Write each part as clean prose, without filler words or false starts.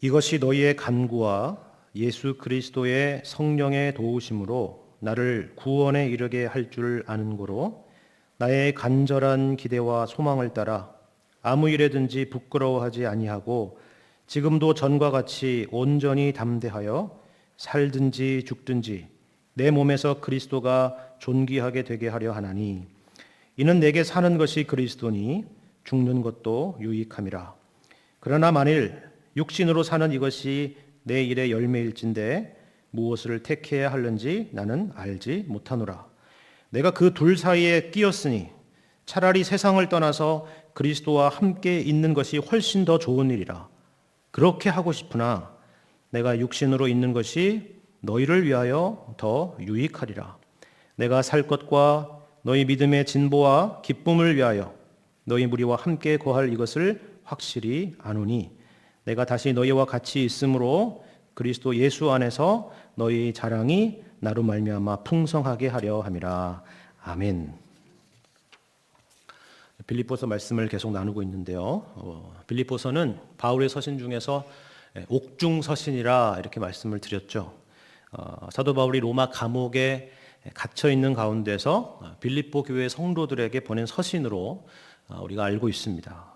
이것이 너희의 간구와 예수 그리스도의 성령의 도우심으로 나를 구원에 이르게 할 줄 아는 고로 나의 간절한 기대와 소망을 따라 아무 일에든지 부끄러워하지 아니하고 지금도 전과 같이 온전히 담대하여 살든지 죽든지 내 몸에서 그리스도가 존귀하게 되게 하려 하나니 이는 내게 사는 것이 그리스도니 죽는 것도 유익함이라. 그러나 만일 육신으로 사는 이것이 내 일의 열매일진데 무엇을 택해야 하는지 나는 알지 못하노라. 내가 그 둘 사이에 끼었으니 차라리 세상을 떠나서 그리스도와 함께 있는 것이 훨씬 더 좋은 일이라. 그렇게 하고 싶으나 내가 육신으로 있는 것이 너희를 위하여 더 유익하리라. 내가 살 것과 너희 믿음의 진보와 기쁨을 위하여 너희 무리와 함께 거할 이것을 확실히 아노니 내가 다시 너희와 같이 있으므로 그리스도 예수 안에서 너희 자랑이 나로 말미암아 풍성하게 하려 함이라. 아멘. 빌립보서 말씀을 계속 나누고 있는데요. 빌립보서는 바울의 서신 중에서 옥중 서신이라 이렇게 말씀을 드렸죠. 사도 바울이 로마 감옥에 갇혀 있는 가운데서 빌립보 교회 성도들에게 보낸 서신으로 우리가 알고 있습니다.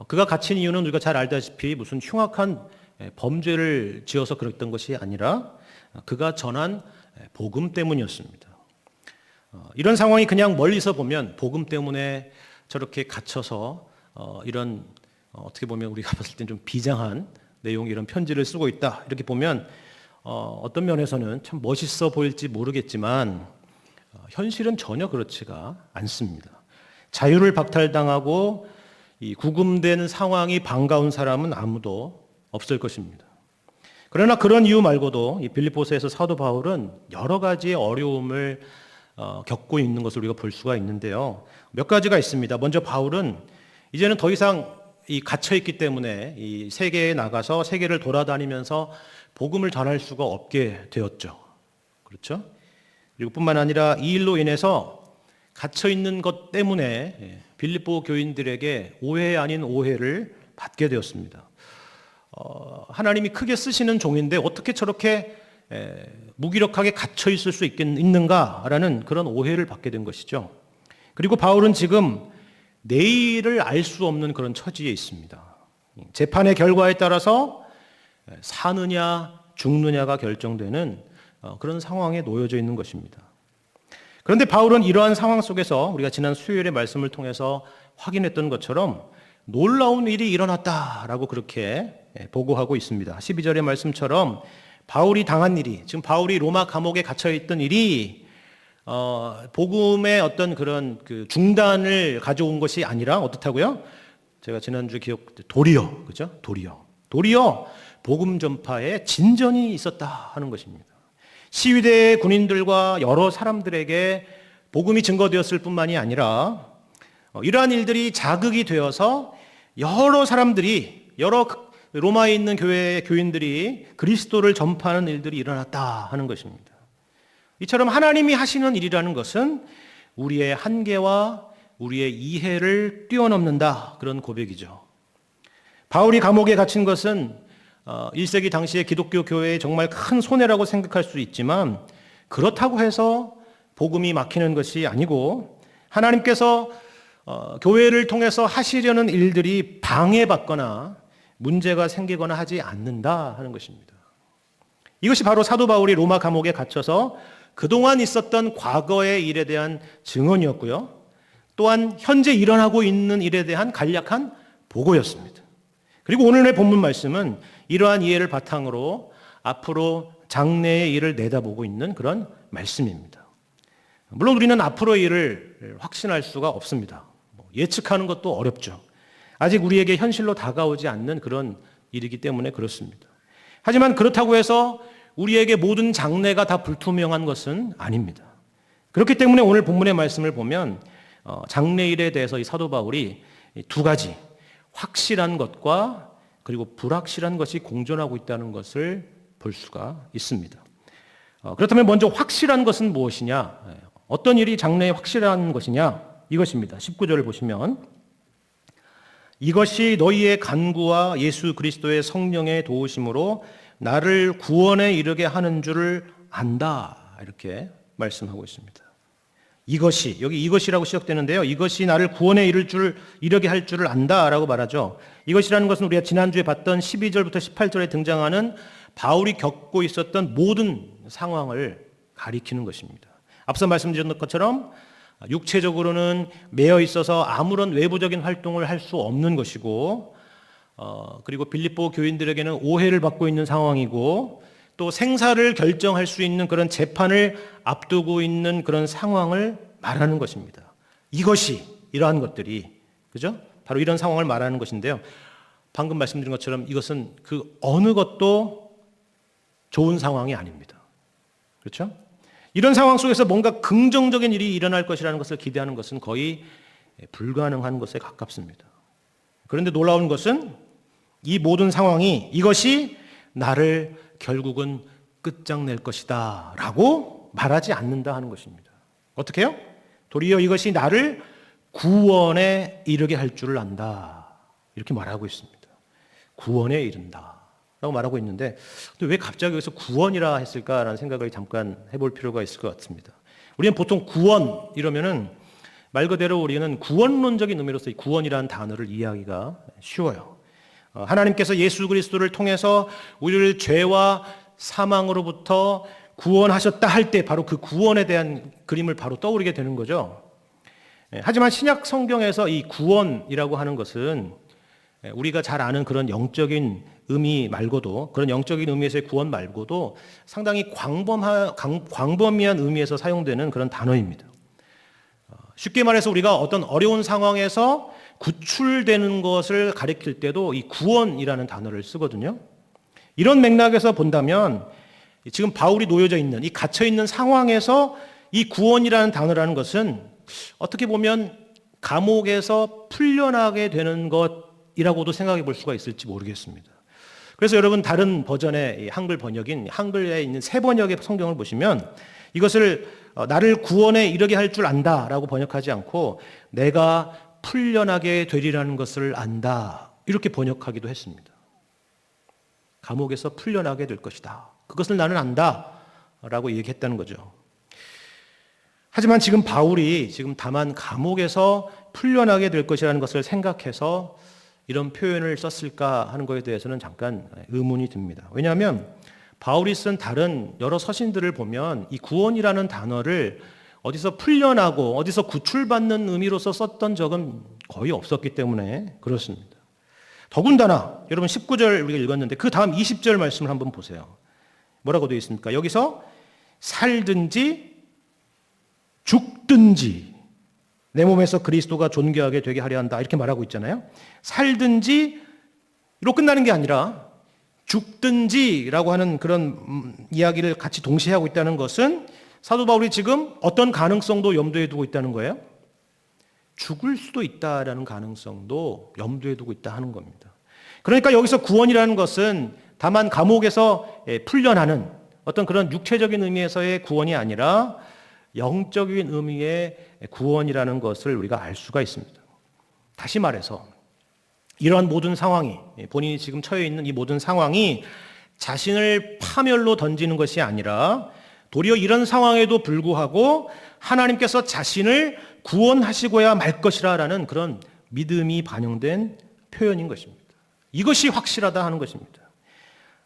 그가 갇힌 이유는 우리가 잘 알다시피 무슨 흉악한 범죄를 지어서 그랬던 것이 아니라 그가 전한 복음 때문이었습니다. 이런 상황이 그냥 멀리서 보면 복음 때문에 저렇게 갇혀서 이런 어떻게 보면 우리가 봤을 땐 좀 비장한 내용의 이런 편지를 쓰고 있다 이렇게 보면 어떤 면에서는 참 멋있어 보일지 모르겠지만 현실은 전혀 그렇지가 않습니다. 자유를 박탈당하고 이 구금된 상황이 반가운 사람은 아무도 없을 것입니다. 그러나 그런 이유 말고도 이 빌립보서에서 사도 바울은 여러 가지의 어려움을 겪고 있는 것을 우리가 볼 수가 있는데요. 몇 가지가 있습니다. 먼저 바울은 이제는 더 이상 이 갇혀 있기 때문에 이 세계에 나가서 세계를 돌아다니면서 복음을 전할 수가 없게 되었죠. 그렇죠? 그리고 뿐만 아니라 이 일로 인해서 갇혀 있는 것 때문에 빌립보 교인들에게 오해 아닌 오해를 받게 되었습니다. 하나님이 크게 쓰시는 종인데 어떻게 저렇게 무기력하게 갇혀 있을 수 있는가라는 그런 오해를 받게 된 것이죠. 그리고 바울은 지금 내일을 알 수 없는 그런 처지에 있습니다. 재판의 결과에 따라서 사느냐 죽느냐가 결정되는 그런 상황에 놓여져 있는 것입니다. 그런데 바울은 이러한 상황 속에서 우리가 지난 수요일의 말씀을 통해서 확인했던 것처럼 놀라운 일이 일어났다라고 그렇게 보고하고 있습니다. 12절의 말씀처럼 바울이 당한 일이, 지금 바울이 로마 감옥에 갇혀 있던 일이 복음의 어떤 그런 그 중단을 가져온 것이 아니라 어떻다고요? 제가 지난주 도리어, 그죠? 도리어 복음 전파에 진전이 있었다 하는 것입니다. 시위대의 군인들과 여러 사람들에게 복음이 증거되었을 뿐만이 아니라 이러한 일들이 자극이 되어서 여러 사람들이, 여러 로마에 있는 교회의 교인들이 그리스도를 전파하는 일들이 일어났다 하는 것입니다. 이처럼 하나님이 하시는 일이라는 것은 우리의 한계와 우리의 이해를 뛰어넘는다, 그런 고백이죠. 바울이 감옥에 갇힌 것은 1세기 당시의 기독교 교회의 정말 큰 손해라고 생각할 수 있지만 그렇다고 해서 복음이 막히는 것이 아니고 하나님께서 교회를 통해서 하시려는 일들이 방해받거나 문제가 생기거나 하지 않는다 하는 것입니다. 이것이 바로 사도 바울이 로마 감옥에 갇혀서 그동안 있었던 과거의 일에 대한 증언이었고요. 또한 현재 일어나고 있는 일에 대한 간략한 보고였습니다. 그리고 오늘의 본문 말씀은 이러한 이해를 바탕으로 앞으로 장래의 일을 내다보고 있는 그런 말씀입니다. 물론 우리는 앞으로의 일을 확신할 수가 없습니다. 예측하는 것도 어렵죠. 아직 우리에게 현실로 다가오지 않는 그런 일이기 때문에 그렇습니다. 하지만 그렇다고 해서 우리에게 모든 장래가 다 불투명한 것은 아닙니다. 그렇기 때문에 오늘 본문의 말씀을 보면 장래일에 대해서 이 사도 바울이 두 가지, 확실한 것과 그리고 불확실한 것이 공존하고 있다는 것을 볼 수가 있습니다. 그렇다면 먼저 확실한 것은 무엇이냐? 어떤 일이 장래에 확실한 것이냐? 이것입니다. 19절을 보시면 이것이 너희의 간구와 예수 그리스도의 성령의 도우심으로 나를 구원에 이르게 하는 줄을 안다. 이렇게 말씀하고 있습니다. 이것이, 여기 이것이라고 시작되는데요. 이것이 나를 구원에 이르게 할 줄을 안다라고 말하죠. 이것이라는 것은 우리가 지난주에 봤던 12절부터 18절에 등장하는 바울이 겪고 있었던 모든 상황을 가리키는 것입니다. 앞서 말씀드렸던 것처럼 육체적으로는 매여 있어서 아무런 외부적인 활동을 할 수 없는 것이고, 그리고 빌립보 교인들에게는 오해를 받고 있는 상황이고, 또 생사를 결정할 수 있는 그런 재판을 앞두고 있는 그런 상황을 말하는 것입니다. 이것이, 이러한 것들이, 그죠? 바로 이런 상황을 말하는 것인데요. 방금 말씀드린 것처럼 이것은 그 어느 것도 좋은 상황이 아닙니다. 그렇죠? 이런 상황 속에서 뭔가 긍정적인 일이 일어날 것이라는 것을 기대하는 것은 거의 불가능한 것에 가깝습니다. 그런데 놀라운 것은 이 모든 상황이 이것이 나를 결국은 끝장낼 것이다 라고 말하지 않는다 하는 것입니다. 어떻게 해요? 도리어 이것이 나를 구원에 이르게 할 줄을 안다. 이렇게 말하고 있습니다. 구원에 이른다 라고 말하고 있는데, 왜 갑자기 여기서 구원이라 했을까라는 생각을 잠깐 해볼 필요가 있을 것 같습니다. 우리는 보통 구원 이러면은 말 그대로 우리는 구원론적인 의미로서 이 구원이라는 단어를 이해하기가 쉬워요. 하나님께서 예수 그리스도를 통해서 우리를 죄와 사망으로부터 구원하셨다 할 때 바로 그 구원에 대한 그림을 바로 떠오르게 되는 거죠. 하지만 신약 성경에서 이 구원이라고 하는 것은 우리가 잘 아는 그런 영적인 의미 말고도, 그런 영적인 의미에서의 구원 말고도 상당히 광범위한 의미에서 사용되는 그런 단어입니다. 쉽게 말해서 우리가 어떤 어려운 상황에서 구출되는 것을 가리킬 때도 이 구원이라는 단어를 쓰거든요. 이런 맥락에서 본다면 지금 바울이 놓여져 있는, 이 갇혀 있는 상황에서 이 구원이라는 단어라는 것은 어떻게 보면 감옥에서 풀려나게 되는 것이라고도 생각해 볼 수가 있을지 모르겠습니다. 그래서 여러분 다른 버전의 한글 번역인 한글에 있는 새 번역의 성경을 보시면 이것을 나를 구원에 이르게 할 줄 안다라고 번역하지 않고 내가 풀려나게 되리라는 것을 안다 이렇게 번역하기도 했습니다. 감옥에서 풀려나게 될 것이다. 그것을 나는 안다라고 얘기했다는 거죠. 하지만 지금 바울이 지금 다만 감옥에서 풀려나게 될 것이라는 것을 생각해서 이런 표현을 썼을까 하는 것에 대해서는 잠깐 의문이 듭니다. 왜냐하면 바울이 쓴 다른 여러 서신들을 보면 이 구원이라는 단어를 어디서 풀려나고 어디서 구출받는 의미로서 썼던 적은 거의 없었기 때문에 그렇습니다. 더군다나 여러분 19절 우리가 읽었는데 그 다음 20절 말씀을 한번 보세요. 뭐라고 되어 있습니까? 여기서 살든지 죽든지 내 몸에서 그리스도가 존귀하게 되게 하려 한다 이렇게 말하고 있잖아요. 살든지로 끝나는 게 아니라 죽든지라고 하는 그런 이야기를 같이 동시에 하고 있다는 것은 사도 바울이 지금 어떤 가능성도 염두에 두고 있다는 거예요? 죽을 수도 있다라는 가능성도 염두에 두고 있다 하는 겁니다. 그러니까 여기서 구원이라는 것은 다만 감옥에서 풀려나는 어떤 그런 육체적인 의미에서의 구원이 아니라 영적인 의미의 구원이라는 것을 우리가 알 수가 있습니다. 다시 말해서 이러한 모든 상황이, 본인이 지금 처해 있는 이 모든 상황이 자신을 파멸로 던지는 것이 아니라 도리어 이런 상황에도 불구하고 하나님께서 자신을 구원하시고야 말 것이라는 그런 믿음이 반영된 표현인 것입니다. 이것이 확실하다 하는 것입니다.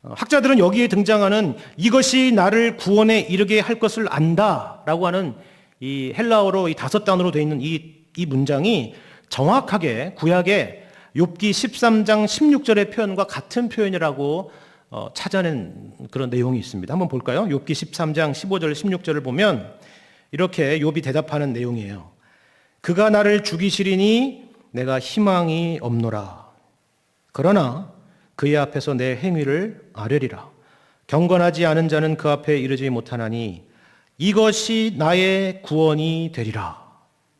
학자들은 여기에 등장하는 이것이 나를 구원에 이르게 할 것을 안다라고 하는 이 헬라어로 이 5단어로 되어 있는 이 문장이 정확하게 구약의 욥기 13장 16절의 표현과 같은 표현이라고 찾아낸 그런 내용이 있습니다. 한번 볼까요? 욥기 13장 15절 16절을 보면 이렇게 욥이 대답하는 내용이에요. 그가 나를 죽이시리니 내가 희망이 없노라. 그러나 그의 앞에서 내 행위를 아뢰리라. 경건하지 않은 자는 그 앞에 이르지 못하나니 이것이 나의 구원이 되리라.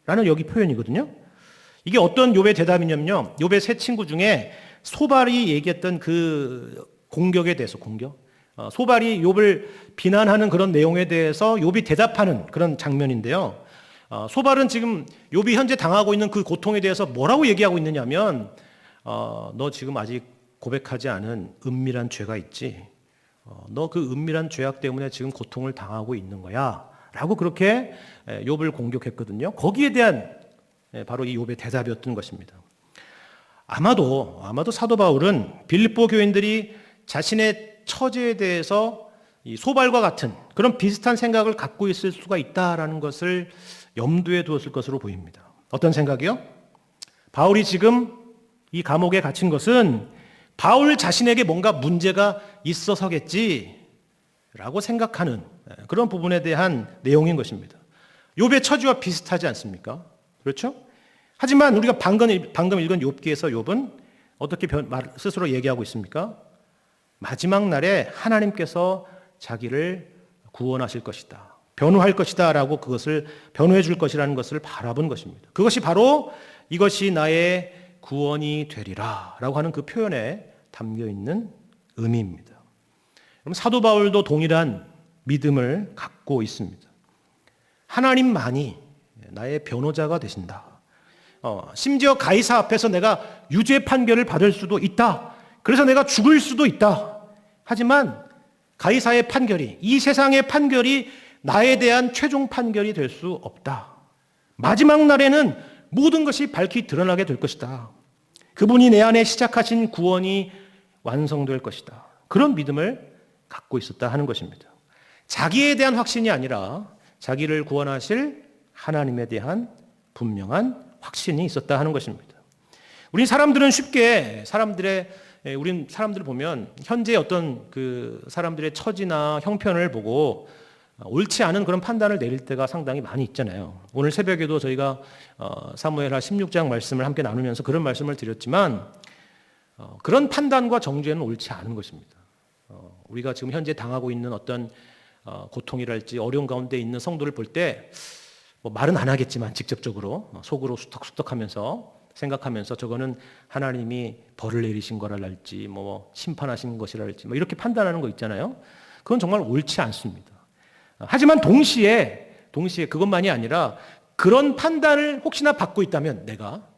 라는 여기 표현이거든요. 이게 어떤 욥의 대답이냐면요. 욥의 세 친구 중에 소발이 얘기했던 그 공격에 대해서 소발이 욥을 비난하는 그런 내용에 대해서 욥이 대답하는 그런 장면인데요. 소발은 지금 욥이 현재 당하고 있는 그 고통에 대해서 뭐라고 얘기하고 있느냐면 너 지금 아직 고백하지 않은 은밀한 죄가 있지. 너 그 은밀한 죄악 때문에 지금 고통을 당하고 있는 거야. 라고 그렇게 욥을 공격했거든요. 거기에 대한 바로 이 욥의 대답이었던 것입니다. 아마도 사도 바울은 빌립보 교인들이 자신의 처지에 대해서 이 소발과 같은 그런 비슷한 생각을 갖고 있을 수가 있다라는 것을 염두에 두었을 것으로 보입니다. 어떤 생각이요? 바울이 지금 이 감옥에 갇힌 것은 바울 자신에게 뭔가 문제가 있어서겠지라고 생각하는 그런 부분에 대한 내용인 것입니다. 욥의 처지와 비슷하지 않습니까? 그렇죠? 하지만 우리가 방금 읽은 욥기에서 욥은 어떻게 스스로 얘기하고 있습니까? 마지막 날에 하나님께서 자기를 구원하실 것이다. 변호할 것이다 라고 그것을 변호해 줄 것이라는 것을 바라본 것입니다. 그것이 바로 이것이 나의 구원이 되리라 라고 하는 그 표현에 담겨 있는 의미입니다. 그럼 사도 바울도 동일한 믿음을 갖고 있습니다. 하나님만이 나의 변호자가 되신다. 심지어 가이사 앞에서 내가 유죄 판결을 받을 수도 있다. 그래서 내가 죽을 수도 있다. 하지만 가이사의 판결이, 이 세상의 판결이 나에 대한 최종 판결이 될 수 없다. 마지막 날에는 모든 것이 밝히 드러나게 될 것이다. 그분이 내 안에 시작하신 구원이 완성될 것이다. 그런 믿음을 갖고 있었다 하는 것입니다. 자기에 대한 확신이 아니라 자기를 구원하실 하나님에 대한 분명한 확신이 있었다 하는 것입니다. 우리 사람들은 쉽게 우린 사람들을 보면 현재 어떤 그 사람들의 처지나 형편을 보고 옳지 않은 그런 판단을 내릴 때가 상당히 많이 있잖아요. 오늘 새벽에도 저희가 사무엘하 16장 말씀을 함께 나누면서 그런 말씀을 드렸지만 그런 판단과 정죄는 옳지 않은 것입니다. 우리가 지금 현재 당하고 있는 어떤 고통이랄지 어려운 가운데 있는 성도를 볼 때 뭐 말은 안 하겠지만 직접적으로 속으로 수덕수덕하면서 생각하면서 저거는 하나님이 벌을 내리신 거랄지 뭐 심판하신 것이랄지 뭐 이렇게 판단하는 거 있잖아요. 그건 정말 옳지 않습니다. 하지만 동시에 그것만이 아니라 그런 판단을 혹시나 받고 있다면 내가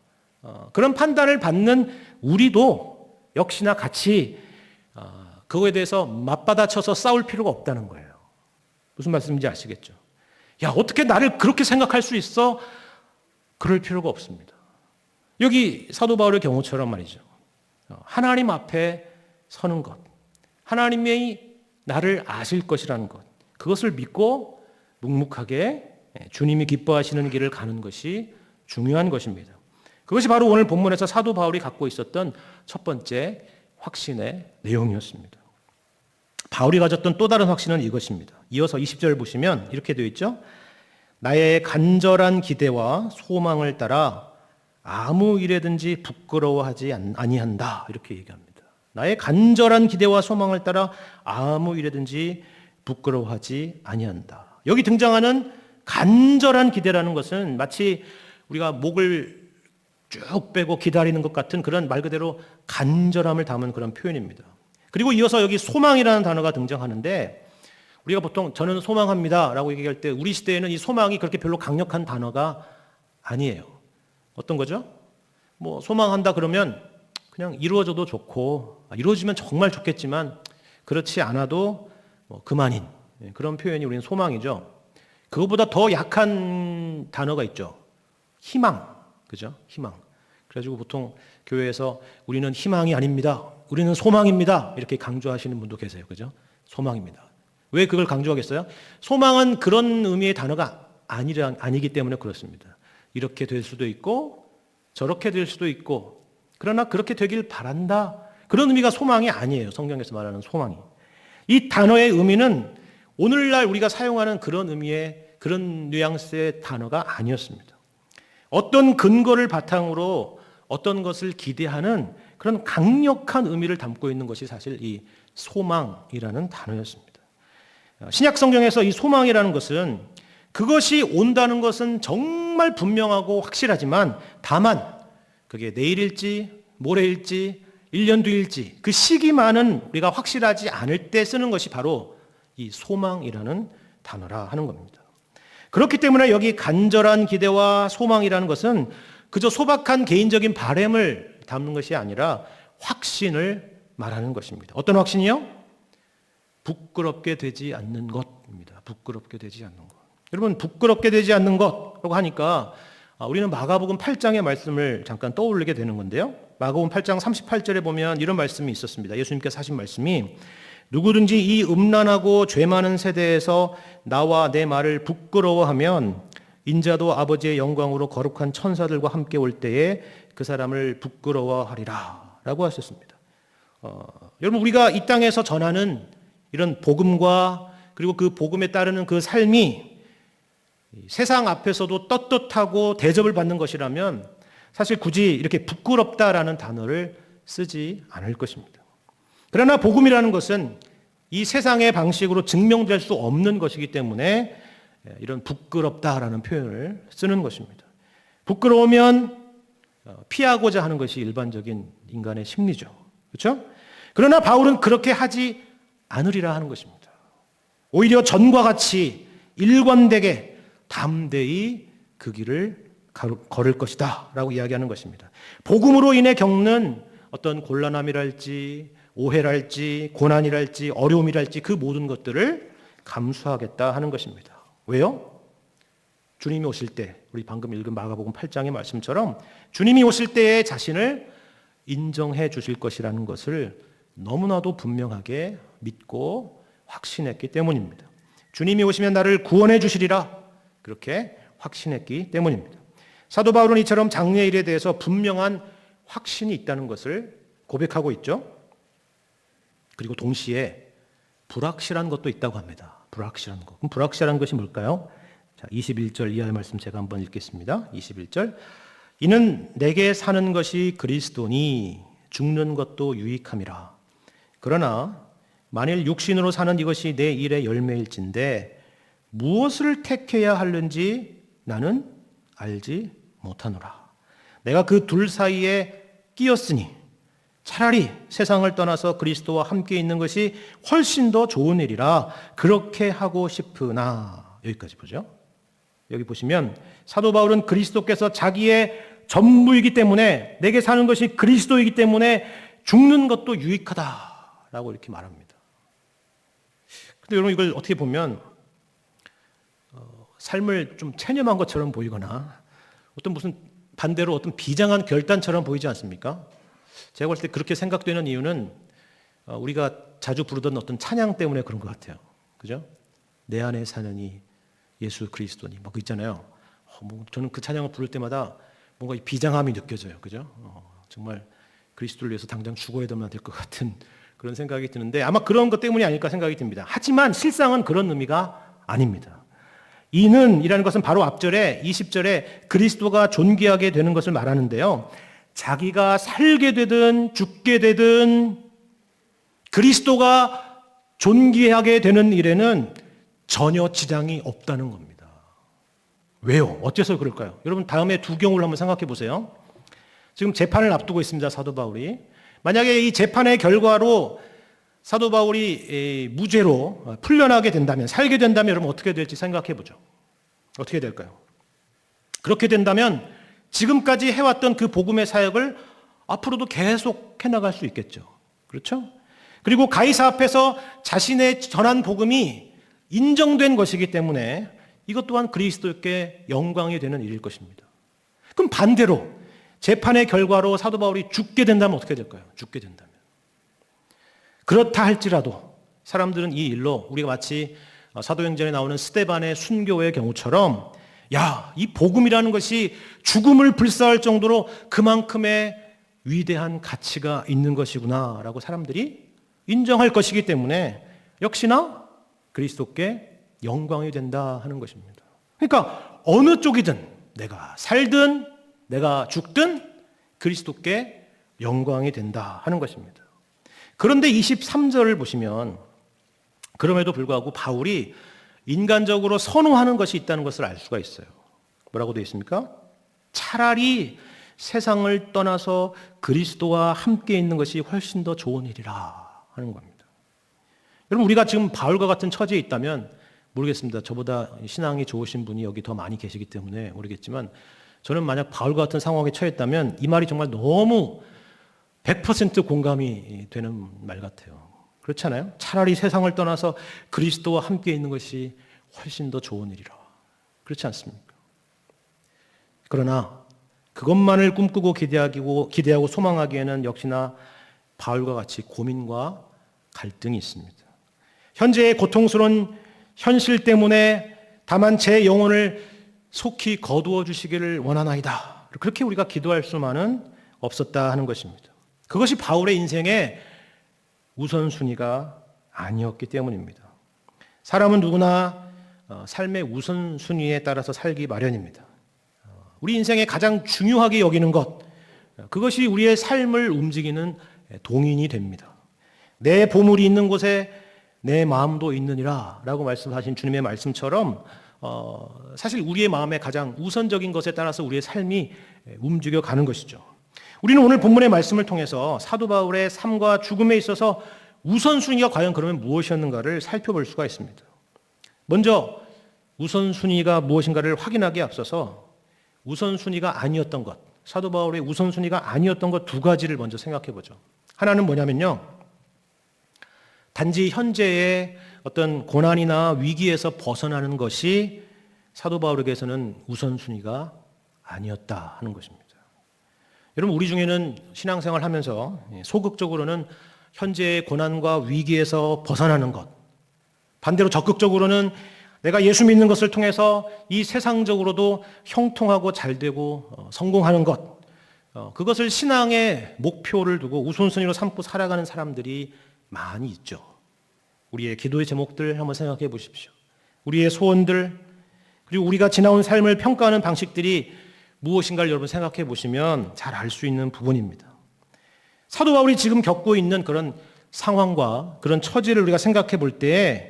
그런 판단을 받는 우리도 역시나 같이 그거에 대해서 맞받아쳐서 싸울 필요가 없다는 거예요. 무슨 말씀인지 아시겠죠? 야, 어떻게 나를 그렇게 생각할 수 있어? 그럴 필요가 없습니다. 여기 사도 바울의 경우처럼 말이죠. 하나님 앞에 서는 것, 하나님이 나를 아실 것이라는 것, 그것을 믿고 묵묵하게 주님이 기뻐하시는 길을 가는 것이 중요한 것입니다. 그것이 바로 오늘 본문에서 사도 바울이 갖고 있었던 첫 번째 확신의 내용이었습니다. 바울이 가졌던 또 다른 확신은 이것입니다. 이어서 20절 보시면 이렇게 되어 있죠. 나의 간절한 기대와 소망을 따라 아무 일에든지 부끄러워하지 아니한다. 이렇게 얘기합니다. 나의 간절한 기대와 소망을 따라 아무 일에든지 부끄러워하지 아니한다. 여기 등장하는 간절한 기대라는 것은 마치 우리가 목을 쭉 빼고 기다리는 것 같은 그런 말 그대로 간절함을 담은 그런 표현입니다. 그리고 이어서 여기 소망이라는 단어가 등장하는데 우리가 보통 저는 소망합니다 라고 얘기할 때 우리 시대에는 이 소망이 그렇게 별로 강력한 단어가 아니에요. 어떤 거죠? 뭐 소망한다 그러면 그냥 이루어져도 좋고 이루어지면 정말 좋겠지만 그렇지 않아도 뭐 그만인 그런 표현이 우리는 소망이죠. 그것보다 더 약한 단어가 있죠. 희망. 그죠? 희망. 그래가지고 보통 교회에서 우리는 희망이 아닙니다. 우리는 소망입니다. 이렇게 강조하시는 분도 계세요. 그죠? 소망입니다. 왜 그걸 강조하겠어요? 소망은 그런 의미의 단어가 아니기 때문에 그렇습니다. 이렇게 될 수도 있고 저렇게 될 수도 있고 그러나 그렇게 되길 바란다. 그런 의미가 소망이 아니에요. 성경에서 말하는 소망이. 이 단어의 의미는 오늘날 우리가 사용하는 그런 의미의 그런 뉘앙스의 단어가 아니었습니다. 어떤 근거를 바탕으로 어떤 것을 기대하는 그런 강력한 의미를 담고 있는 것이 사실 이 소망이라는 단어였습니다. 신약 성경에서 이 소망이라는 것은 그것이 온다는 것은 정말 분명하고 확실하지만 다만 그게 내일일지 모레일지 1년 뒤일지 그 시기만은 우리가 확실하지 않을 때 쓰는 것이 바로 이 소망이라는 단어라 하는 겁니다. 그렇기 때문에 여기 간절한 기대와 소망이라는 것은 그저 소박한 개인적인 바람을 담는 것이 아니라 확신을 말하는 것입니다. 어떤 확신이요? 부끄럽게 되지 않는 것입니다. 부끄럽게 되지 않는 것. 여러분, 부끄럽게 되지 않는 것라고 하니까 우리는 마가복음 8장의 말씀을 잠깐 떠올리게 되는 건데요. 마가복음 8장 38절에 보면 이런 말씀이 있었습니다. 예수님께서 하신 말씀이 누구든지 이 음란하고 죄 많은 세대에서 나와 내 말을 부끄러워하면 인자도 아버지의 영광으로 거룩한 천사들과 함께 올 때에 그 사람을 부끄러워하리라 라고 하셨습니다. 여러분, 우리가 이 땅에서 전하는 이런 복음과 그리고 그 복음에 따르는 그 삶이 세상 앞에서도 떳떳하고 대접을 받는 것이라면 사실 굳이 이렇게 부끄럽다라는 단어를 쓰지 않을 것입니다. 그러나 복음이라는 것은 이 세상의 방식으로 증명될 수 없는 것이기 때문에 이런 부끄럽다라는 표현을 쓰는 것입니다. 부끄러우면 피하고자 하는 것이 일반적인 인간의 심리죠. 그렇죠? 그러나 바울은 그렇게 하지 않으리라 하는 것입니다. 오히려 전과 같이 일관되게 담대히 그 길을 걸을 것이다 라고 이야기하는 것입니다. 복음으로 인해 겪는 어떤 곤란함이랄지 오해랄지 고난이랄지 어려움이랄지 그 모든 것들을 감수하겠다 하는 것입니다. 왜요? 주님이 오실 때, 우리 방금 읽은 마가복음 8장의 말씀처럼 주님이 오실 때에 자신을 인정해 주실 것이라는 것을 너무나도 분명하게 믿고 확신했기 때문입니다. 주님이 오시면 나를 구원해 주시리라 그렇게 확신했기 때문입니다. 사도 바울은 이처럼 장래의 일에 대해서 분명한 확신이 있다는 것을 고백하고 있죠. 그리고 동시에 불확실한 것도 있다고 합니다. 불확실한 것. 그럼 불확실한 것이 뭘까요? 자, 21절 이하의 말씀 제가 한번 읽겠습니다. 21절. 이는 내게 사는 것이 그리스도니 죽는 것도 유익함이라. 그러나 만일 육신으로 사는 이것이 내 일의 열매일진데 무엇을 택해야 하는지 나는 알지 못하노라. 내가 그 둘 사이에 끼었으니 차라리 세상을 떠나서 그리스도와 함께 있는 것이 훨씬 더 좋은 일이라 그렇게 하고 싶으나. 여기까지 보죠. 여기 보시면 사도 바울은 그리스도께서 자기의 전부이기 때문에 내게 사는 것이 그리스도이기 때문에 죽는 것도 유익하다라고 이렇게 말합니다. 근데 여러분 이걸 어떻게 보면 삶을 좀 체념한 것처럼 보이거나 어떤 무슨 반대로 어떤 비장한 결단처럼 보이지 않습니까? 제가 볼 때 그렇게 생각되는 이유는 우리가 자주 부르던 어떤 찬양 때문에 그런 것 같아요. 그죠? 내 안에 사는 이 예수 그리스도니 뭐 그 있잖아요. 저는 그 찬양을 부를 때마다 뭔가 비장함이 느껴져요. 그죠? 정말 그리스도를 위해서 당장 죽어야 될 것 같은 그런 생각이 드는데 아마 그런 것 때문이 아닐까 생각이 듭니다. 하지만 실상은 그런 의미가 아닙니다. 이는 이라는 것은 바로 앞절에 20절에 그리스도가 존귀하게 되는 것을 말하는데요. 자기가 살게 되든 죽게 되든 그리스도가 존귀하게 되는 일에는 전혀 지장이 없다는 겁니다. 왜요? 어째서 그럴까요? 여러분 다음에 두 경우를 한번 생각해 보세요. 지금 재판을 앞두고 있습니다. 사도 바울이. 만약에 이 재판의 결과로 사도 바울이 무죄로 풀려나게 된다면, 살게 된다면 여러분 어떻게 될지 생각해 보죠. 어떻게 될까요? 그렇게 된다면 지금까지 해왔던 그 복음의 사역을 앞으로도 계속 해나갈 수 있겠죠. 그렇죠? 그리고 가이사 앞에서 자신의 전한 복음이 인정된 것이기 때문에 이것 또한 그리스도께 영광이 되는 일일 것입니다. 그럼 반대로 재판의 결과로 사도 바울이 죽게 된다면 어떻게 될까요? 죽게 된다면. 그렇다 할지라도 사람들은 이 일로 우리가 마치 사도행전에 나오는 스데반의 순교의 경우처럼 야, 이 복음이라는 것이 죽음을 불사할 정도로 그만큼의 위대한 가치가 있는 것이구나 라고 사람들이 인정할 것이기 때문에 역시나 그리스도께 영광이 된다 하는 것입니다. 그러니까 어느 쪽이든 내가 살든 내가 죽든 그리스도께 영광이 된다 하는 것입니다. 그런데 23절을 보시면 그럼에도 불구하고 바울이 인간적으로 선호하는 것이 있다는 것을 알 수가 있어요. 뭐라고 되어 있습니까? 차라리 세상을 떠나서 그리스도와 함께 있는 것이 훨씬 더 좋은 일이라 하는 겁니다. 여러분 우리가 지금 바울과 같은 처지에 있다면 모르겠습니다. 저보다 신앙이 좋으신 분이 여기 더 많이 계시기 때문에 모르겠지만 저는 만약 바울과 같은 상황에 처했다면 이 말이 정말 너무 100% 공감이 되는 말 같아요. 그렇지 않아요? 차라리 세상을 떠나서 그리스도와 함께 있는 것이 훨씬 더 좋은 일이라. 그렇지 않습니까? 그러나 그것만을 꿈꾸고 기대하고 소망하기에는 역시나 바울과 같이 고민과 갈등이 있습니다. 현재의 고통스러운 현실 때문에 다만 제 영혼을 속히 거두어 주시기를 원하나이다. 그렇게 우리가 기도할 수만은 없었다 하는 것입니다. 그것이 바울의 인생의 우선순위가 아니었기 때문입니다. 사람은 누구나 삶의 우선순위에 따라서 살기 마련입니다. 우리 인생에 가장 중요하게 여기는 것, 그것이 우리의 삶을 움직이는 동인이 됩니다. 내 보물이 있는 곳에 내 마음도 있느니라 라고 말씀하신 주님의 말씀처럼 사실 우리의 마음의 가장 우선적인 것에 따라서 우리의 삶이 움직여가는 것이죠. 우리는 오늘 본문의 말씀을 통해서 사도 바울의 삶과 죽음에 있어서 우선순위가 과연 그러면 무엇이었는가를 살펴볼 수가 있습니다. 먼저 우선순위가 무엇인가를 확인하기에 앞서서 우선순위가 아니었던 것, 사도 바울의 우선순위가 아니었던 것 두 가지를 먼저 생각해 보죠. 하나는 뭐냐면요, 단지 현재의 어떤 고난이나 위기에서 벗어나는 것이 사도 바울에게서는 우선순위가 아니었다 하는 것입니다. 여러분, 우리 중에는 신앙생활 하면서 소극적으로는 현재의 고난과 위기에서 벗어나는 것, 반대로 적극적으로는 내가 예수 믿는 것을 통해서 이 세상적으로도 형통하고 잘되고 성공하는 것, 그것을 신앙의 목표를 두고 우선순위로 삼고 살아가는 사람들이 많이 있죠. 우리의 기도의 제목들 한번 생각해 보십시오. 우리의 소원들, 그리고 우리가 지나온 삶을 평가하는 방식들이 무엇인가를 여러분 생각해 보시면 잘 알 수 있는 부분입니다. 사도 바울이 지금 겪고 있는 그런 상황과 그런 처지를 우리가 생각해 볼 때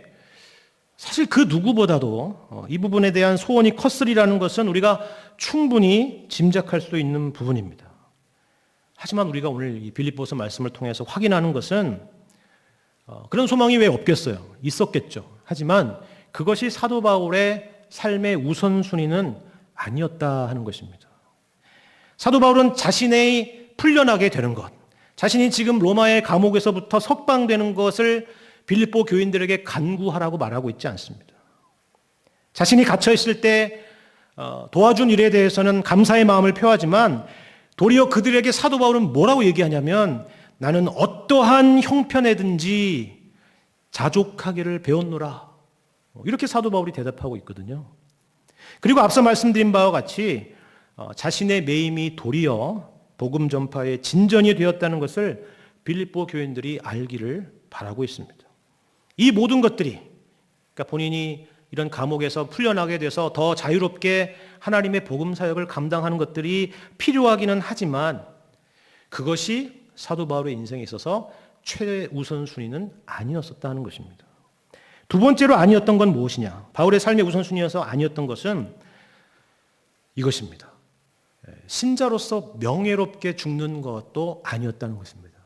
사실 그 누구보다도 이 부분에 대한 소원이 컸으리라는 것은 우리가 충분히 짐작할 수 있는 부분입니다. 하지만 우리가 오늘 이 빌립보서 말씀을 통해서 확인하는 것은 그런 소망이 왜 없겠어요? 있었겠죠. 하지만 그것이 사도 바울의 삶의 우선순위는 아니었다 하는 것입니다. 사도 바울은 자신의 풀려나게 되는 것, 자신이 지금 로마의 감옥에서부터 석방되는 것을 빌립보 교인들에게 간구하라고 말하고 있지 않습니다. 자신이 갇혀있을 때 도와준 일에 대해서는 감사의 마음을 표하지만 도리어 그들에게 사도 바울은 뭐라고 얘기하냐면 나는 어떠한 형편에든지 자족하기를 배웠노라. 이렇게 사도 바울이 대답하고 있거든요. 그리고 앞서 말씀드린 바와 같이 자신의 매임이 도리어 복음 전파의 진전이 되었다는 것을 빌립보 교인들이 알기를 바라고 있습니다. 이 모든 것들이, 그러니까 본인이 이런 감옥에서 풀려나게 돼서 더 자유롭게 하나님의 복음 사역을 감당하는 것들이 필요하기는 하지만 그것이 사도 바울의 인생에 있어서 최우선순위는 아니었었다는 것입니다. 두 번째로 아니었던 건 무엇이냐? 바울의 삶의 우선순위여서 아니었던 것은 이것입니다. 신자로서 명예롭게 죽는 것도 아니었다는 것입니다.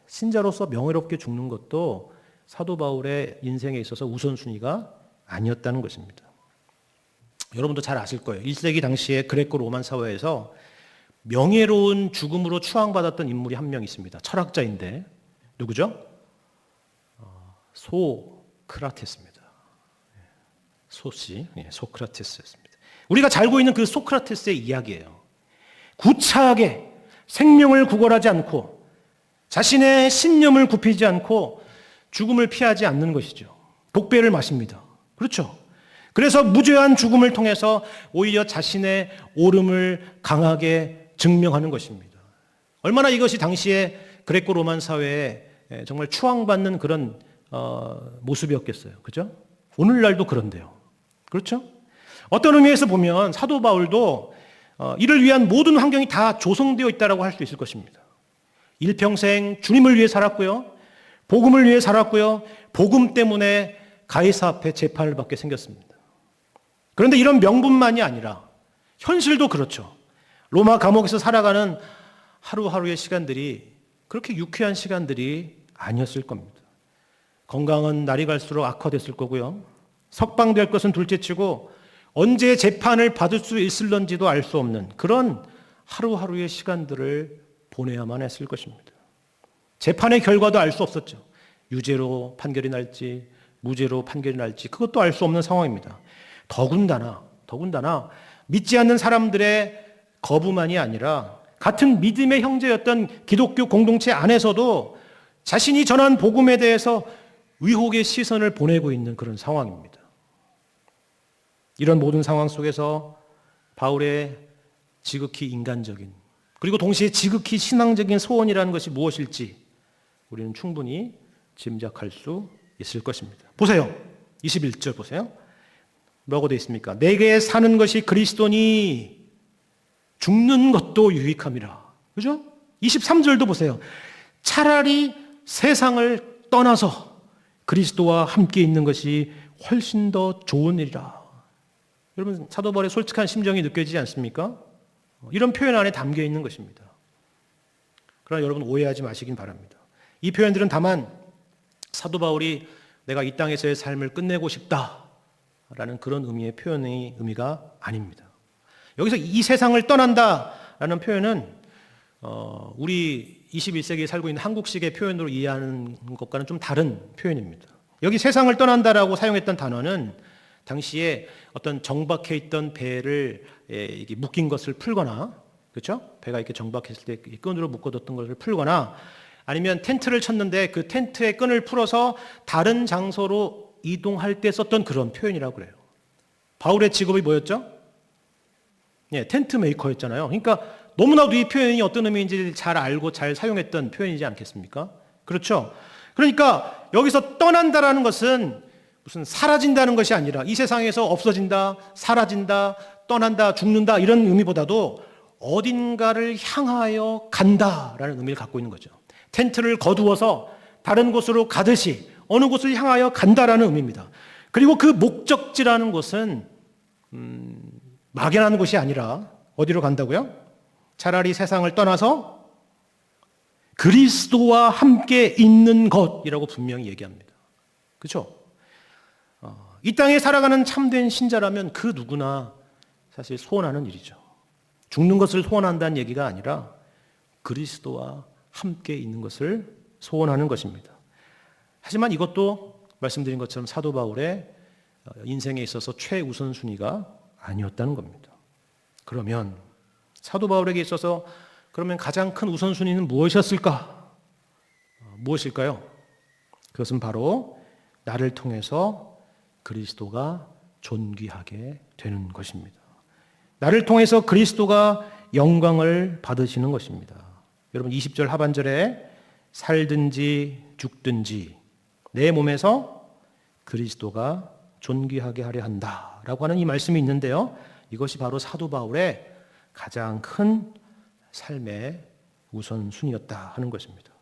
신자로서 명예롭게 죽는 것도 사도 바울의 인생에 있어서 우선순위가 아니었다는 것입니다. 여러분도 잘 아실 거예요. 1세기 당시에 그레코 로만 사회에서 명예로운 죽음으로 추앙받았던 인물이 한 명 있습니다. 철학자인데 누구죠? 소크라테스입니다. 소크라테스였습니다. 우리가 잘 알고 있는 그 소크라테스의 이야기예요. 구차하게 생명을 구걸하지 않고 자신의 신념을 굽히지 않고 죽음을 피하지 않는 것이죠. 독배를 마십니다. 그렇죠? 그래서 무죄한 죽음을 통해서 오히려 자신의 옳음을 강하게 증명하는 것입니다. 얼마나 이것이 당시에 그레코 로만 사회에 정말 추앙받는 그런 모습이었겠어요. 그죠? 오늘날도 그런데요. 그렇죠? 어떤 의미에서 보면 사도 바울도 이를 위한 모든 환경이 다 조성되어 있다고 할 수 있을 것입니다. 일평생 주님을 위해 살았고요. 복음을 위해 살았고요. 복음 때문에 가이사 앞에 재판을 받게 생겼습니다. 그런데 이런 명분만이 아니라 현실도 그렇죠. 로마 감옥에서 살아가는 하루하루의 시간들이 그렇게 유쾌한 시간들이 아니었을 겁니다. 건강은 날이 갈수록 악화됐을 거고요. 석방될 것은 둘째치고 언제 재판을 받을 수 있을런지도 알 수 없는 그런 하루하루의 시간들을 보내야만 했을 것입니다. 재판의 결과도 알 수 없었죠. 유죄로 판결이 날지 무죄로 판결이 날지 그것도 알 수 없는 상황입니다. 더군다나 믿지 않는 사람들의 거부만이 아니라 같은 믿음의 형제였던 기독교 공동체 안에서도 자신이 전한 복음에 대해서 의혹의 시선을 보내고 있는 그런 상황입니다. 이런 모든 상황 속에서 바울의 지극히 인간적인 그리고 동시에 지극히 신앙적인 소원이라는 것이 무엇일지 우리는 충분히 짐작할 수 있을 것입니다. 보세요. 21절 보세요. 뭐라고 되어 있습니까? 내게 사는 것이 그리스도니 죽는 것도 유익함이라. 그죠? 23절도 보세요. 차라리 세상을 떠나서 그리스도와 함께 있는 것이 훨씬 더 좋은 일이라. 여러분 사도 바울의 솔직한 심정이 느껴지지 않습니까? 이런 표현 안에 담겨 있는 것입니다. 그러나 여러분 오해하지 마시긴 바랍니다. 이 표현들은 다만 사도 바울이 내가 이 땅에서의 삶을 끝내고 싶다라는 그런 의미의 표현의 의미가 아닙니다. 여기서 이 세상을 떠난다라는 표현은 우리 21세기에 살고 있는 한국식의 표현으로 이해하는 것과는 좀 다른 표현입니다. 여기 세상을 떠난다라고 사용했던 단어는 당시에 어떤 정박해 있던 배를 이게 묶인 것을 풀거나, 그렇죠? 배가 이렇게 정박했을 때 끈으로 묶어뒀던 것을 풀거나, 아니면 텐트를 쳤는데 그 텐트의 끈을 풀어서 다른 장소로 이동할 때 썼던 그런 표현이라고 그래요. 바울의 직업이 뭐였죠? 텐트 메이커였잖아요. 그러니까 너무나도 이 표현이 어떤 의미인지 잘 알고 잘 사용했던 표현이지 않겠습니까? 그렇죠? 그러니까 여기서 떠난다라는 것은 무슨 사라진다는 것이 아니라 이 세상에서 없어진다, 사라진다, 떠난다, 죽는다 이런 의미보다도 어딘가를 향하여 간다라는 의미를 갖고 있는 거죠. 텐트를 거두어서 다른 곳으로 가듯이 어느 곳을 향하여 간다라는 의미입니다. 그리고 그 목적지라는 곳은 막연한 곳이 아니라 어디로 간다고요? 차라리 세상을 떠나서 그리스도와 함께 있는 것이라고 분명히 얘기합니다. 그렇죠? 이 땅에 살아가는 참된 신자라면 그 누구나 사실 소원하는 일이죠. 죽는 것을 소원한다는 얘기가 아니라 그리스도와 함께 있는 것을 소원하는 것입니다. 하지만 이것도 말씀드린 것처럼 사도 바울의 인생에 있어서 최우선순위가 아니었다는 겁니다. 그러면 사도 바울에게 있어서 그러면 가장 큰 우선순위는 무엇이었을까? 무엇일까요? 그것은 바로 나를 통해서 그리스도가 존귀하게 되는 것입니다. 나를 통해서 그리스도가 영광을 받으시는 것입니다. 여러분 20절 하반절에 살든지 죽든지 내 몸에서 그리스도가 존귀하게 하려 한다라고 하는 이 말씀이 있는데요. 이것이 바로 사도 바울의 가장 큰 삶의 우선순위였다 하는 것입니다.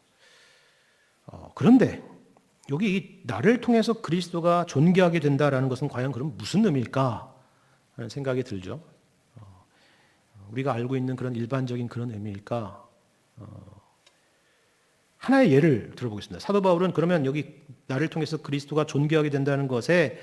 그런데 여기 이 나를 통해서 그리스도가 존귀하게 된다라는 것은 과연 그럼 무슨 의미일까 하는 생각이 들죠. 우리가 알고 있는 그런 일반적인 그런 의미일까? 하나의 예를 들어보겠습니다. 사도 바울은 그러면 여기 나를 통해서 그리스도가 존귀하게 된다는 것에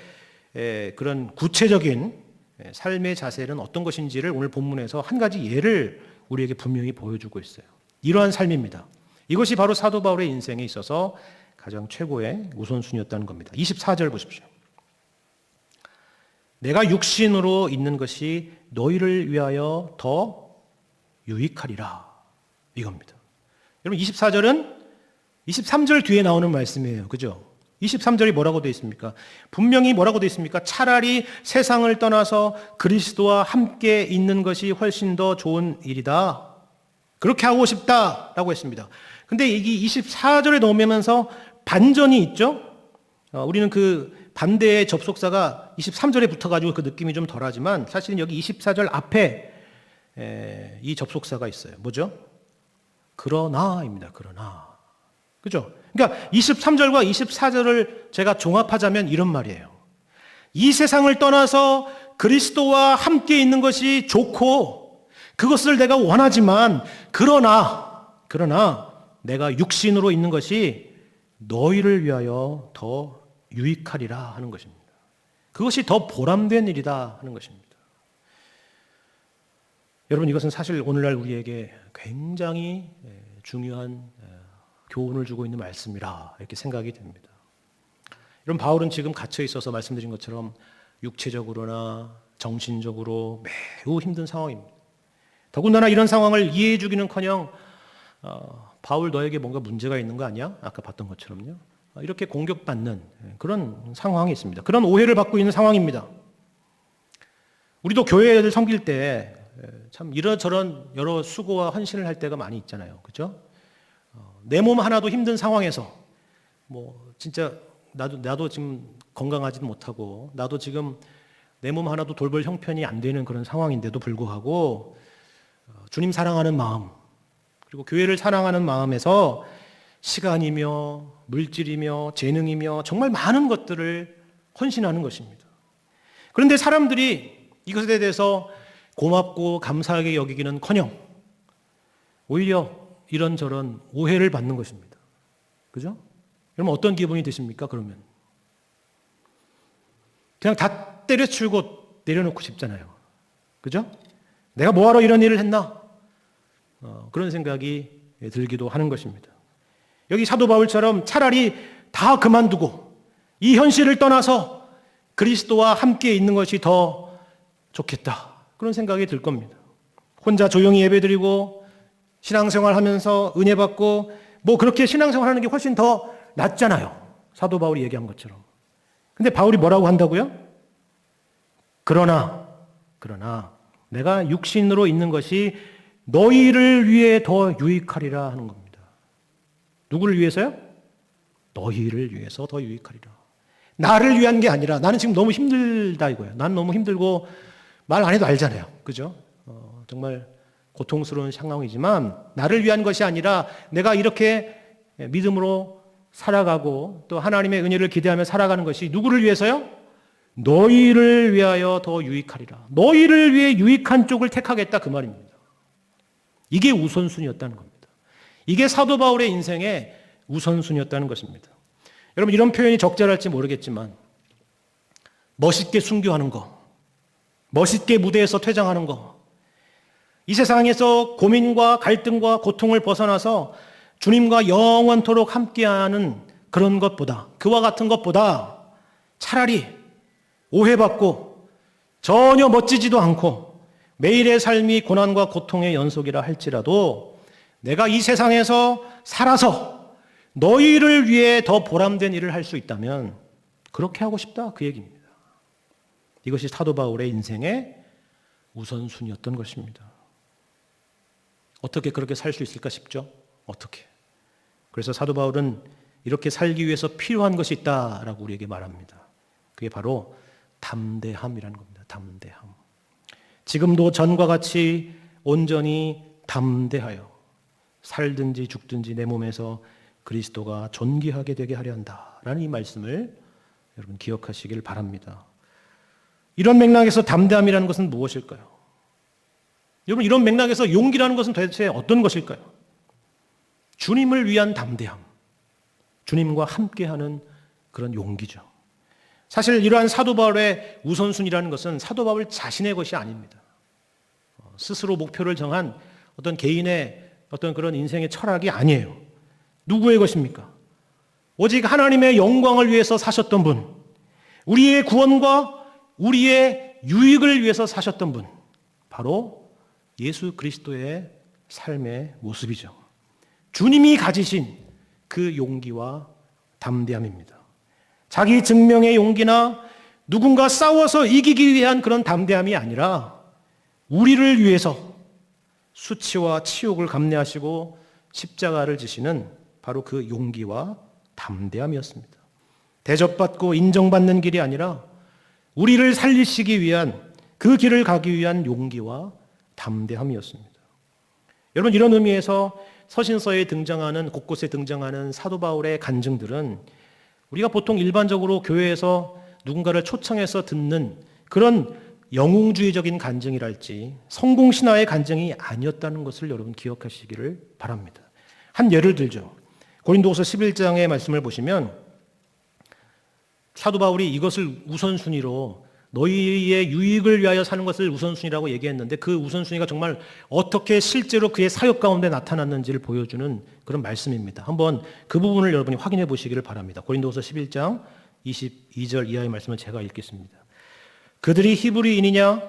그런 구체적인 삶의 자세는 어떤 것인지를 오늘 본문에서 한 가지 예를 우리에게 분명히 보여주고 있어요. 이러한 삶입니다. 이것이 바로 사도 바울의 인생에 있어서 가장 최고의 우선순위였다는 겁니다. 24절 보십시오. 내가 육신으로 있는 것이 너희를 위하여 더 유익하리라. 이겁니다. 여러분 24절은 23절 뒤에 나오는 말씀이에요. 그죠? 23절이 뭐라고 되어 있습니까? 분명히 뭐라고 되어 있습니까? 차라리 세상을 떠나서 그리스도와 함께 있는 것이 훨씬 더 좋은 일이다. 그렇게 하고 싶다라고 했습니다. 근데 이게 24절에 넘으면서 반전이 있죠? 우리는 그 반대의 접속사가 23절에 붙어가지고 그 느낌이 좀 덜하지만 사실은 여기 24절 앞에 이 접속사가 있어요. 뭐죠? 그러나입니다. 그러나. 그죠? 그러니까 23절과 24절을 제가 종합하자면 이런 말이에요. 이 세상을 떠나서 그리스도와 함께 있는 것이 좋고 그것을 내가 원하지만 그러나 내가 육신으로 있는 것이 너희를 위하여 더 유익하리라 하는 것입니다. 그것이 더 보람된 일이다 하는 것입니다. 여러분 이것은 사실 오늘날 우리에게 굉장히 중요한 교훈을 주고 있는 말씀이라 이렇게 생각이 됩니다. 여러분, 바울은 지금 갇혀 있어서 말씀드린 것처럼 육체적으로나 정신적으로 매우 힘든 상황입니다. 더군다나 이런 상황을 이해해 주기는커녕 바울 너에게 뭔가 문제가 있는 거 아니야? 아까 봤던 것처럼요. 이렇게 공격받는 그런 상황이 있습니다. 그런 오해를 받고 있는 상황입니다. 우리도 교회를 섬길 때 참 이러저런 여러 수고와 헌신을 할 때가 많이 있잖아요. 그죠? 내 몸 하나도 힘든 상황에서 진짜 나도 지금 건강하지도 못하고 나도 지금 내 몸 하나도 돌볼 형편이 안 되는 그런 상황인데도 불구하고 주님 사랑하는 마음 그리고 교회를 사랑하는 마음에서 시간이며 물질이며 재능이며 정말 많은 것들을 헌신하는 것입니다. 그런데 사람들이 이것에 대해서 고맙고 감사하게 여기기는커녕 오히려 이런저런 오해를 받는 것입니다. 그죠? 여러분 어떤 기분이 드십니까? 그러면 그냥 다 때려치우고 내려놓고 싶잖아요. 그죠? 내가 뭐하러 이런 일을 했나? 그런 생각이 들기도 하는 것입니다. 여기 사도 바울처럼 차라리 다 그만두고 이 현실을 떠나서 그리스도와 함께 있는 것이 더 좋겠다. 그런 생각이 들 겁니다. 혼자 조용히 예배드리고 신앙생활 하면서 은혜 받고 그렇게 신앙생활 하는 게 훨씬 더 낫잖아요. 사도 바울이 얘기한 것처럼. 근데 바울이 뭐라고 한다고요? 그러나 내가 육신으로 있는 것이 너희를 위해 더 유익하리라 하는 겁니다. 누구를 위해서요? 너희를 위해서 더 유익하리라. 나를 위한 게 아니라 나는 지금 너무 힘들다 이거예요. 난 너무 힘들고 말 안 해도 알잖아요. 그죠? 정말 고통스러운 상황이지만 나를 위한 것이 아니라 내가 이렇게 믿음으로 살아가고 또 하나님의 은혜를 기대하며 살아가는 것이 누구를 위해서요? 너희를 위하여 더 유익하리라. 너희를 위해 유익한 쪽을 택하겠다 그 말입니다. 이게 우선순위였다는 겁니다. 이게 사도 바울의 인생의 우선순위였다는 것입니다. 여러분 이런 표현이 적절할지 모르겠지만 멋있게 순교하는 거, 멋있게 무대에서 퇴장하는 거, 이 세상에서 고민과 갈등과 고통을 벗어나서 주님과 영원토록 함께하는 그런 것보다, 그와 같은 것보다 차라리 오해받고 전혀 멋지지도 않고 매일의 삶이 고난과 고통의 연속이라 할지라도 내가 이 세상에서 살아서 너희를 위해 더 보람된 일을 할 수 있다면 그렇게 하고 싶다 그 얘기입니다. 이것이 사도 바울의 인생의 우선순위였던 것입니다. 어떻게 그렇게 살 수 있을까 싶죠? 어떻게? 그래서 사도 바울은 이렇게 살기 위해서 필요한 것이 있다라고 우리에게 말합니다. 그게 바로 담대함이라는 겁니다. 담대함. 지금도 전과 같이 온전히 담대하여 살든지 죽든지 내 몸에서 그리스도가 존귀하게 되게 하려 한다라는 이 말씀을 여러분 기억하시길 바랍니다. 이런 맥락에서 담대함이라는 것은 무엇일까요? 여러분 이런 맥락에서 용기라는 것은 도대체 어떤 것일까요? 주님을 위한 담대함, 주님과 함께하는 그런 용기죠. 사실 이러한 사도 바울의 우선순위라는 것은 사도 바울 자신의 것이 아닙니다. 스스로 목표를 정한 어떤 개인의 어떤 그런 인생의 철학이 아니에요. 누구의 것입니까? 오직 하나님의 영광을 위해서 사셨던 분, 우리의 구원과 우리의 유익을 위해서 사셨던 분, 바로 예수 그리스도의 삶의 모습이죠. 주님이 가지신 그 용기와 담대함입니다. 자기 증명의 용기나 누군가 싸워서 이기기 위한 그런 담대함이 아니라 우리를 위해서 수치와 치욕을 감내하시고 십자가를 지시는 바로 그 용기와 담대함이었습니다. 대접받고 인정받는 길이 아니라 우리를 살리시기 위한 그 길을 가기 위한 용기와 담대함이었습니다. 여러분 이런 의미에서 서신서에 등장하는 곳곳에 등장하는 사도 바울의 간증들은 우리가 보통 일반적으로 교회에서 누군가를 초청해서 듣는 그런 영웅주의적인 간증이랄지 성공신화의 간증이 아니었다는 것을 여러분 기억하시기를 바랍니다. 한 예를 들죠. 고린도후서 11장의 말씀을 보시면 사도 바울이 이것을 우선순위로 너희의 유익을 위하여 사는 것을 우선순위라고 얘기했는데 그 우선순위가 정말 어떻게 실제로 그의 사역 가운데 나타났는지를 보여주는 그런 말씀입니다. 한번 그 부분을 여러분이 확인해 보시기를 바랍니다. 고린도후서 11장 22절 이하의 말씀을 제가 읽겠습니다. 그들이 히브리인이냐?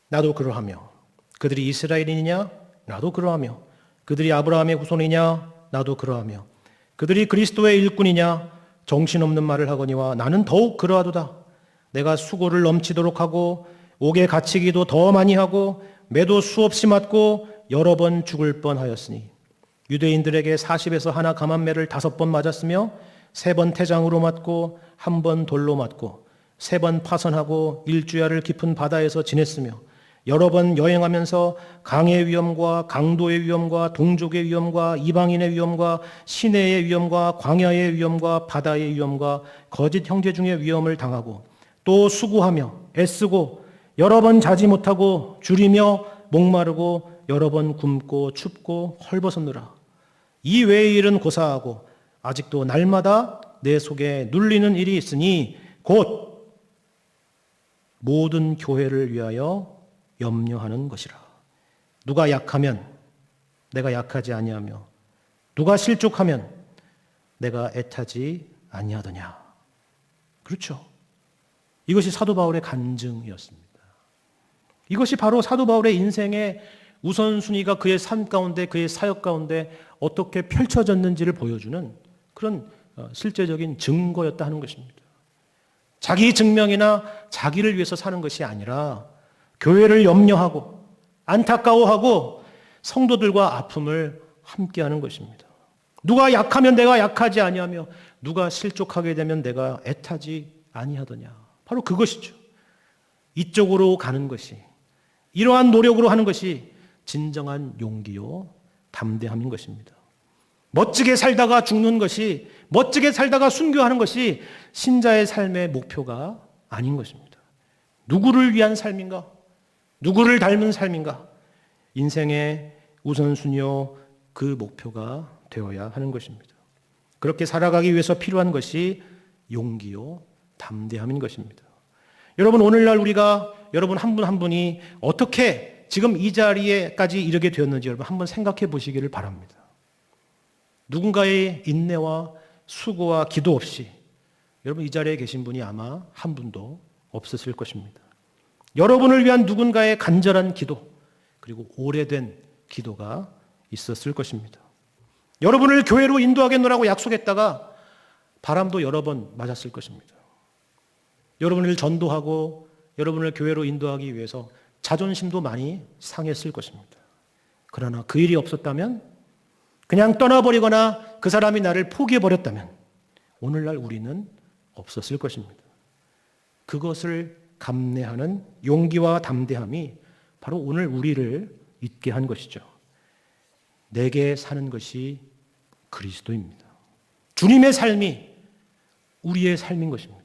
나도 그러하며. 그들이 이스라엘인이냐? 나도 그러하며. 그들이 아브라함의 후손이냐? 나도 그러하며. 그들이 그리스도의 일꾼이냐? 정신없는 말을 하거니와 나는 더욱 그러하도다. 내가 수고를 넘치도록 하고 옥에 갇히기도 더 많이 하고 매도 수없이 맞고 여러 번 죽을 뻔하였으니 유대인들에게 40에서 하나 감한매를 5번 맞았으며 3번 태장으로 맞고 1번 돌로 맞고 3번 파선하고 일주야를 깊은 바다에서 지냈으며 여러 번 여행하면서 강의 위험과 강도의 위험과 동족의 위험과 이방인의 위험과 시내의 위험과 광야의 위험과 바다의 위험과 거짓 형제 중의 위험을 당하고 또 수고하며 애쓰고 여러 번 자지 못하고 줄이며 목마르고 여러 번 굶고 춥고 헐벗었느라. 이 외의 일은 고사하고 아직도 날마다 내 속에 눌리는 일이 있으니 곧 모든 교회를 위하여 염려하는 것이라. 누가 약하면 내가 약하지 아니하며 누가 실족하면 내가 애타지 아니하더냐. 그렇죠. 이것이 사도 바울의 간증이었습니다. 이것이 바로 사도 바울의 인생의 우선순위가 그의 삶 가운데 그의 사역 가운데 어떻게 펼쳐졌는지를 보여주는 그런 실제적인 증거였다 하는 것입니다. 자기 증명이나 자기를 위해서 사는 것이 아니라 교회를 염려하고 안타까워하고 성도들과 아픔을 함께하는 것입니다. 누가 약하면 내가 약하지 아니하며 누가 실족하게 되면 내가 애타지 아니하더냐. 바로 그것이죠. 이쪽으로 가는 것이, 이러한 노력으로 하는 것이 진정한 용기요 담대함인 것입니다. 멋지게 살다가 죽는 것이, 멋지게 살다가 순교하는 것이 신자의 삶의 목표가 아닌 것입니다. 누구를 위한 삶인가? 누구를 닮은 삶인가? 인생의 우선순위요 그 목표가 되어야 하는 것입니다. 그렇게 살아가기 위해서 필요한 것이 용기요 담대함인 것입니다. 여러분, 오늘날 우리가 여러분 한 분 한 분이 어떻게 지금 이 자리에까지 이르게 되었는지 여러분 한번 생각해 보시기를 바랍니다. 누군가의 인내와 수고와 기도 없이 여러분 이 자리에 계신 분이 아마 한 분도 없었을 것입니다. 여러분을 위한 누군가의 간절한 기도 그리고 오래된 기도가 있었을 것입니다. 여러분을 교회로 인도하겠노라고 약속했다가 바람도 여러 번 맞았을 것입니다. 여러분을 전도하고 여러분을 교회로 인도하기 위해서 자존심도 많이 상했을 것입니다. 그러나 그 일이 없었다면, 그냥 떠나버리거나 그 사람이 나를 포기해버렸다면 오늘날 우리는 없었을 것입니다. 그것을 감내하는 용기와 담대함이 바로 오늘 우리를 있게 한 것이죠. 내게 사는 것이 그리스도입니다. 주님의 삶이 우리의 삶인 것입니다.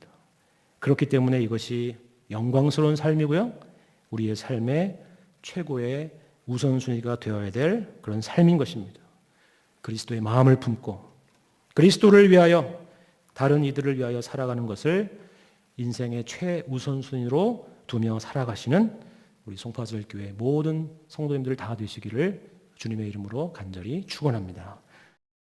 그렇기 때문에 이것이 영광스러운 삶이고요. 우리의 삶의 최고의 우선순위가 되어야 될 그런 삶인 것입니다. 그리스도의 마음을 품고 그리스도를 위하여 다른 이들을 위하여 살아가는 것을 인생의 최우선순위로 두며 살아가시는 우리 송파설교회 모든 성도님들 다 되시기를 주님의 이름으로 간절히 축원합니다.